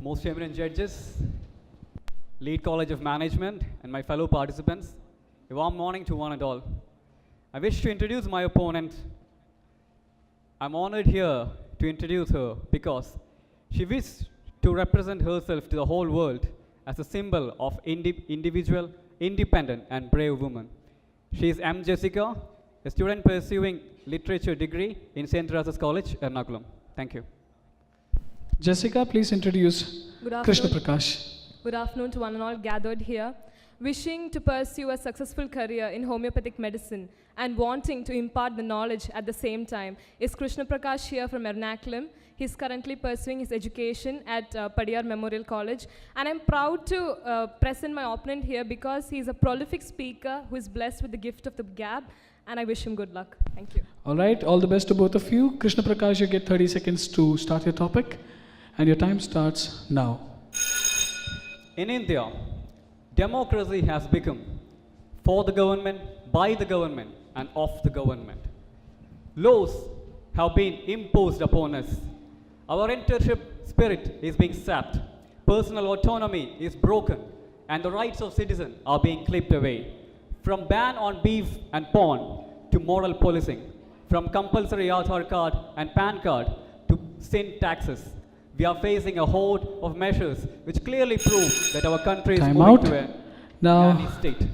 most eminent judges, lead College of Management, and my fellow participants, a warm morning to one and all. I wish to introduce my opponent. I'm honored here to introduce her because she wished to represent herself to the whole world as a symbol of individual, independent, and brave woman. She is M. Jessica, a student pursuing literature degree in St. Teresa's College, Ernakulam. Thank you. Jessica, please introduce Krishna Prakash. Good afternoon to one and all gathered here. Wishing to pursue a successful career in homeopathic medicine and wanting to impart the knowledge at the same time is Krishna Prakash here from Ernakulam. He's currently pursuing his education at Padiyar Memorial College. And I'm proud to present my opponent here because he's a prolific speaker who is blessed with the gift of the gab. And I wish him good luck. Thank you. All right, all the best to both of you. Krishna Prakash, you get 30 seconds to start your topic. And your time starts now. In India, democracy has become for the government, by the government, and of the government. Laws have been imposed upon us. Our internship spirit is being sapped. Personal autonomy is broken, and the rights of citizens are being clipped away. From ban on beef and porn to moral policing, from compulsory Aadhaar card and PAN card to sin taxes, we are facing a horde of measures which clearly prove that our country is moving to a nanny state.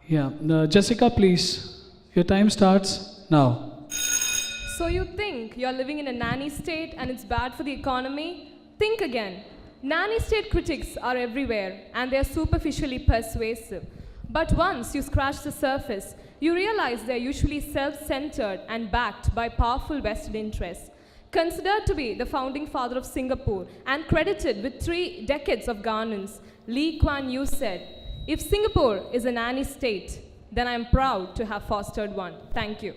Yeah, Jessica, please. Your time starts now. So you think you're living in a nanny state and it's bad for the economy? Think again. Nanny state critics are everywhere and they're superficially persuasive. But once you scratch the surface, you realize they're usually self-centered and backed by powerful vested interests. Considered to be the founding father of Singapore and credited with 3 decades of governance, Lee Kuan Yew said, "If Singapore is a nanny state, then I am proud to have fostered one." Thank you.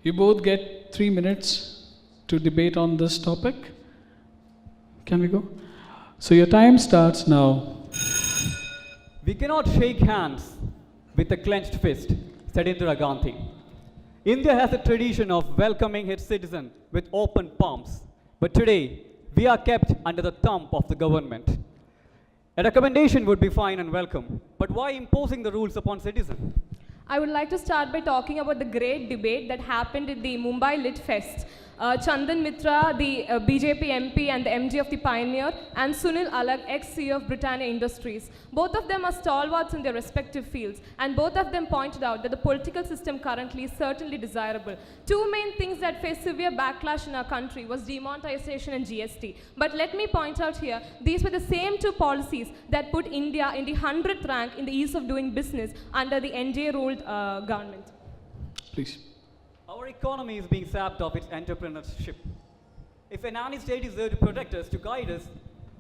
You both get 3 minutes to debate on this topic. Can we go? So your time starts now. We cannot shake hands with a clenched fist, said Indira Gandhi. India has a tradition of welcoming its citizens with open palms. But today, we are kept under the thumb of the government. A recommendation would be fine and welcome, but why imposing the rules upon citizens? I would like to start by talking about the great debate that happened at the Mumbai Lit Fest. Chandan Mitra, the BJP MP and the MG of the Pioneer, and Sunil Alagh, ex-CEO of Britannia Industries. Both of them are stalwarts in their respective fields, and both of them pointed out that the political system currently is certainly desirable. 2 main things that face severe backlash in our country was demonetization and GST. But let me point out here, these were the same 2 policies that put India in the 100th rank in the ease of doing business under the NDA-ruled government. Please. Our economy is being sapped of its entrepreneurship. If a nanny state is there to protect us, to guide us,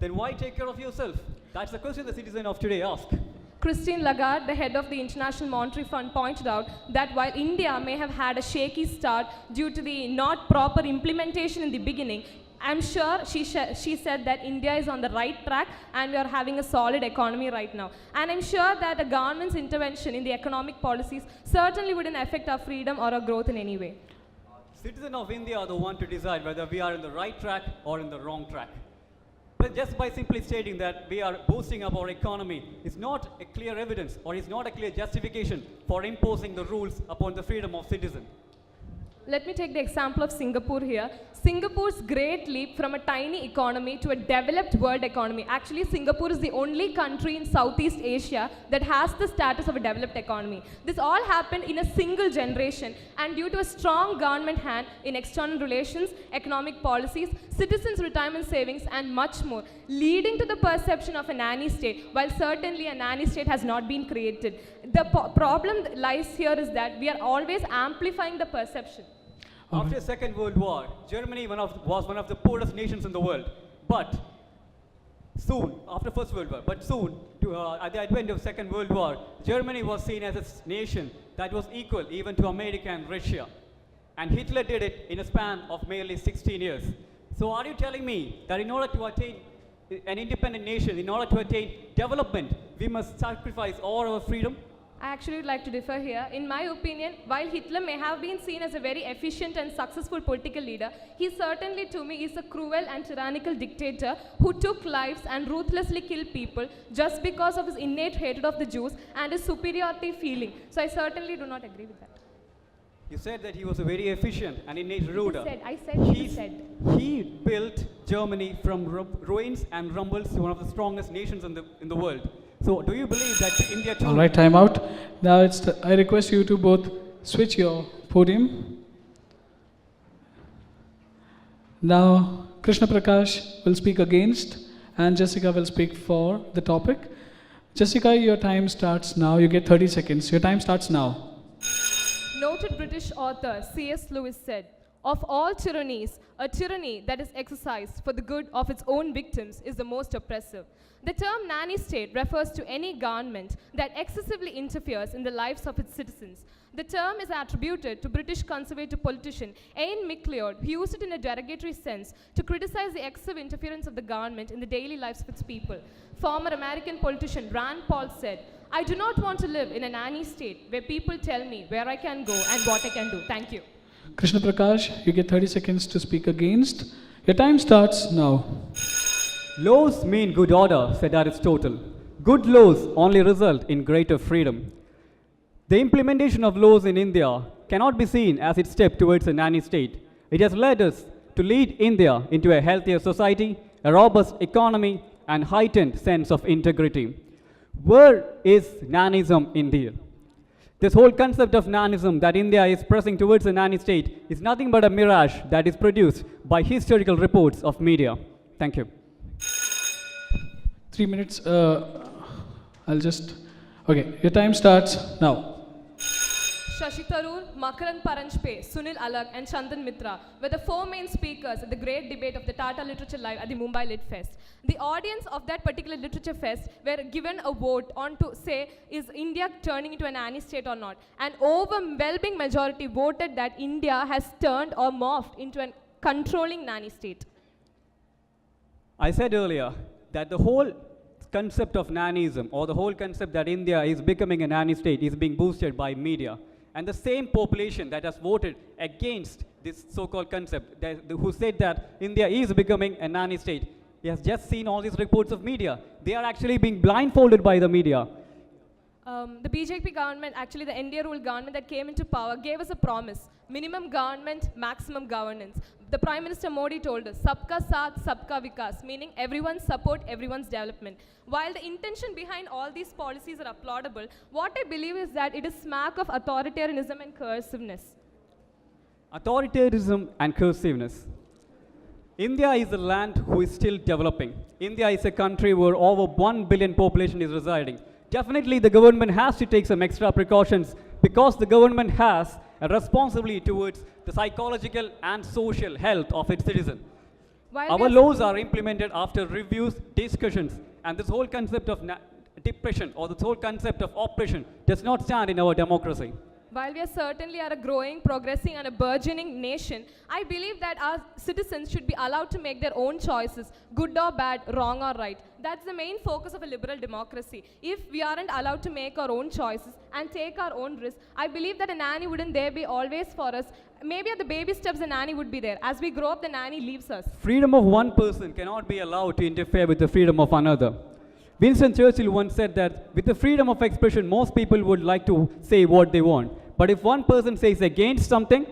then why take care of yourself? That's the question the citizen of today asks. Christine Lagarde, the head of the International Monetary Fund, pointed out that while India may have had a shaky start due to the not proper implementation in the beginning, I'm sure she said that India is on the right track and we are having a solid economy right now. And I'm sure that the government's intervention in the economic policies certainly wouldn't affect our freedom or our growth in any way. Citizens of India are the one to decide whether we are in the right track or in the wrong track. But just by simply stating that we are boosting up our economy is not a clear evidence or is not a clear justification for imposing the rules upon the freedom of citizens. Let me take the example of Singapore here. Singapore's great leap from a tiny economy to a developed world economy. Actually, Singapore is the only country in Southeast Asia that has the status of a developed economy. This all happened in a single generation and due to a strong government hand in external relations, economic policies, citizens' retirement savings, and much more, leading to the perception of a nanny state, while certainly a nanny state has not been created. The problem that lies here is that we are always amplifying the perception. After the Second World War, Germany was one of the poorest nations in the world. But soon, after First World War, at the advent of Second World War, Germany was seen as a nation that was equal even to America and Russia. And Hitler did it in a span of merely 16 years. So are you telling me that in order to attain an independent nation, in order to attain development, we must sacrifice all our freedom? I actually would like to differ here. In my opinion, while Hitler may have been seen as a very efficient and successful political leader, he certainly to me is a cruel and tyrannical dictator who took lives and ruthlessly killed people just because of his innate hatred of the Jews and his superiority feeling. So I certainly do not agree with that. You said that he was a very efficient and innate ruler. I said. He built Germany from ruins and rumbles to one of the strongest nations in the world. So, do you believe that India too? All right, time out. Now I request you to both switch your podium. Now, Krishna Prakash will speak against, and Jessica will speak for the topic. Jessica, your time starts now. You get 30 seconds. Your time starts now. Noted British author C.S. Lewis said, "Of all tyrannies, a tyranny that is exercised for the good of its own victims is the most oppressive." The term nanny state refers to any government that excessively interferes in the lives of its citizens. The term is attributed to British conservative politician Ian MacLeod, who used it in a derogatory sense to criticize the excessive interference of the government in the daily lives of its people. Former American politician Rand Paul said, "I do not want to live in a nanny state where people tell me where I can go and what I can do." Thank you. Krishna Prakash, you get 30 seconds to speak against. Your time starts now. Laws mean good order, said Aristotle. Good laws only result in greater freedom. The implementation of laws in India cannot be seen as its step towards a nanny state. It has led us to lead India into a healthier society, a robust economy, and heightened sense of integrity. Where is nannyism in India? This whole concept of nannyism that India is pressing towards a nanny state is nothing but a mirage that is produced by historical reports of media. Thank you. 3 minutes. Okay, your time starts now. Shashi Tharoor, Makaran Paranjpe, Sunil Alag, and Chandan Mitra were the four main speakers at the great debate of the Tata Literature Live at the Mumbai Lit Fest. The audience of that particular literature fest were given a vote on to say, is India turning into a nanny state or not? An overwhelming majority voted that India has turned or morphed into a controlling nanny state. I said earlier that the whole concept of nannyism, or the whole concept that India is becoming a nanny state, is being boosted by media. And the same population that has voted against this so-called concept, who said that India is becoming a nanny state, he has just seen all these reports of media. They are actually being blindfolded by the media. The BJP government, actually the NDA ruled government that came into power, gave us a promise: minimum government, maximum governance. The Prime Minister Modi told us, "Sabka Saath, Sabka Vikas," meaning everyone's support, everyone's development. While the intention behind all these policies are applaudable, what I believe is that it is smack of authoritarianism and coerciveness. Authoritarianism and coerciveness. India is a land who is still developing. India is a country where over 1 billion population is residing. Definitely the government has to take some extra precautions because the government has a responsibility towards the psychological and social health of its citizens. Our laws are implemented after reviews, discussions, and this whole concept of depression or this whole concept of oppression does not stand in our democracy. While we are certainly a growing, progressing, and a burgeoning nation, I believe that our citizens should be allowed to make their own choices, good or bad, wrong or right. That's the main focus of a liberal democracy. If we aren't allowed to make our own choices and take our own risks, I believe that a nanny wouldn't there be always for us. Maybe at the baby steps, the nanny would be there. As we grow up, the nanny leaves us. Freedom of one person cannot be allowed to interfere with the freedom of another. Winston Churchill once said that with the freedom of expression, most people would like to say what they want. But if one person says against something,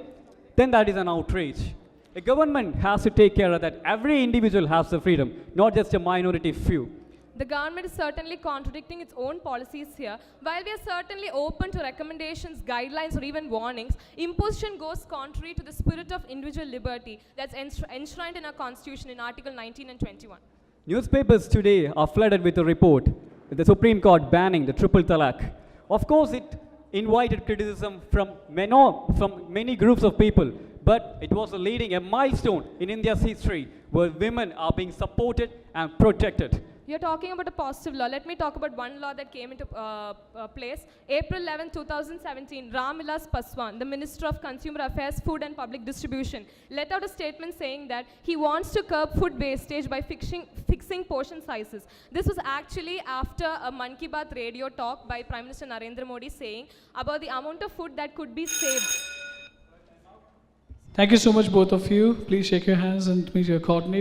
then that is an outrage. A government has to take care of that. Every individual has the freedom, not just a minority few. The government is certainly contradicting its own policies here. While we are certainly open to recommendations, guidelines, or even warnings, imposition goes contrary to the spirit of individual liberty that's enshrined in our Constitution in Article 19 and 21. Newspapers today are flooded with a report, the Supreme Court banning the triple talaq. Of course, it invited criticism from many groups of people, but it was a milestone in India's history where women are being supported and protected. You're talking about a positive law. Let me talk about one law that came into place. April 11, 2017, Ram Vilas Paswan, the Minister of Consumer Affairs, Food and Public Distribution, let out a statement saying that he wants to curb food wastage by fixing portion sizes. This was actually after a Man Ki Baat radio talk by Prime Minister Narendra Modi saying about the amount of food that could be saved. Thank you so much, both of you. Please shake your hands and meet your coordinator.